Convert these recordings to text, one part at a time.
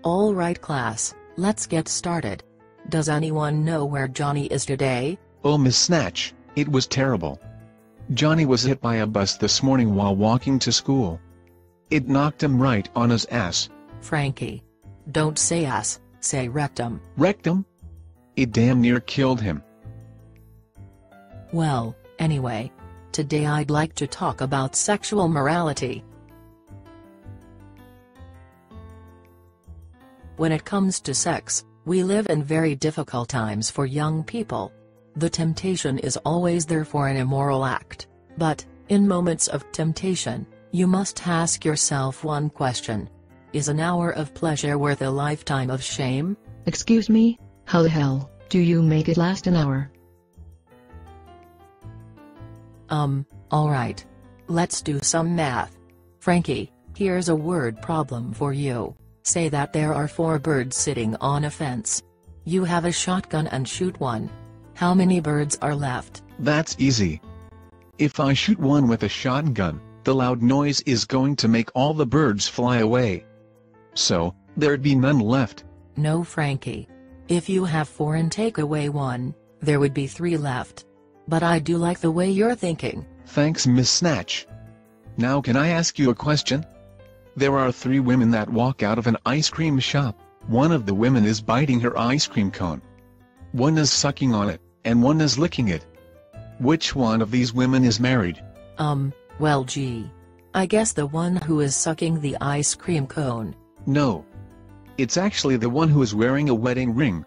Alright class, let's get started. Does anyone know where Johnny is today? Oh Miss Snatch, it was terrible. Johnny was hit by a bus this morning while walking to school. It knocked him right on his ass. Frankie. Don't say ass, say rectum. Rectum? It damn near killed him. Well, anyway. Today I'd like to talk about sexual morality. When it comes to sex, we live in very difficult times for young people. The temptation is always there for an immoral act, but, in moments of temptation, you must ask yourself one question. Is an hour of pleasure worth a lifetime of shame? Excuse me, how the hell do you make it last an hour? Alright. Let's do some math. Frankie, here's a word problem for you. Say that there are 4 birds sitting on a fence. You have a shotgun and shoot one. How many birds are left? That's easy. If I shoot one with a shotgun, the loud noise is going to make all the birds fly away. So, there'd be none left. No Frankie. If you have 4 and take away 1, there would be 3 left. But I do like the way you're thinking. Thanks Miss Snatch. Now can I ask you a question? There are 3 women that walk out of an ice cream shop. One of the women is biting her ice cream cone. One is sucking on it, and one is licking it. Which one of these women is married? Well gee. I guess the one who is sucking the ice cream cone. No. It's actually the one who is wearing a wedding ring.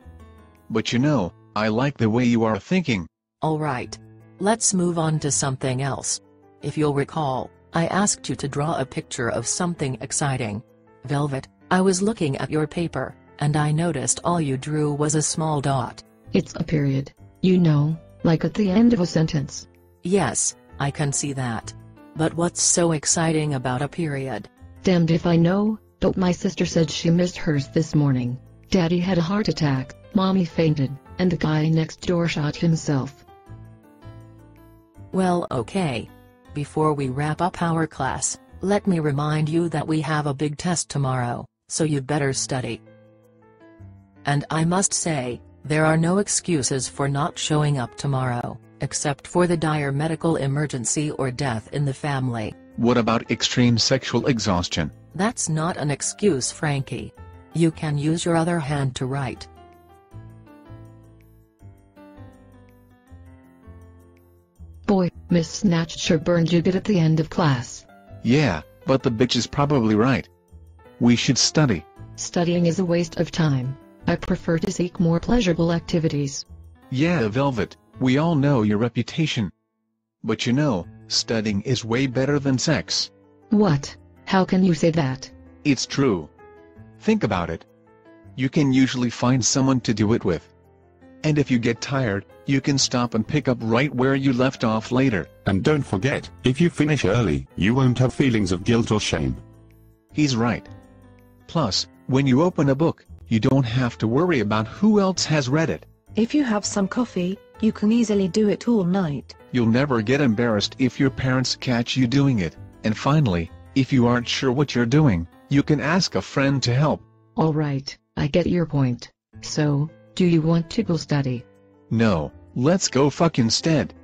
But you know, I like the way you are thinking. Alright. Let's move on to something else. If you'll recall, I asked you to draw a picture of something exciting. Velvet, I was looking at your paper, and I noticed all you drew was a small dot. It's a period, you know, like at the end of a sentence. Yes, I can see that. But what's so exciting about a period? Damned if I know, but my sister said she missed hers this morning. Daddy had a heart attack, Mommy fainted, and the guy next door shot himself. Well okay. Before we wrap up our class, let me remind you that we have a big test tomorrow, so you'd better study. And I must say, there are no excuses for not showing up tomorrow, except for the dire medical emergency or death in the family. What about extreme sexual exhaustion? That's not an excuse, Frankie. You can use your other hand to write. Boy, Miss Snatch sure burned you good at the end of class. Yeah, but the bitch is probably right. We should study. Studying is a waste of time. I prefer to seek more pleasurable activities. Yeah, Velvet, we all know your reputation. But you know, studying is way better than sex. What? How can you say that? It's true. Think about it. You can usually find someone to do it with. And if you get tired, you can stop and pick up right where you left off later. And don't forget, if you finish early, you won't have feelings of guilt or shame. He's right. Plus, when you open a book, you don't have to worry about who else has read it. If you have some coffee, you can easily do it all night. You'll never get embarrassed if your parents catch you doing it. And finally, if you aren't sure what you're doing, you can ask a friend to help. Alright, I get your point. So, do you want to go study? No, let's go fuck instead.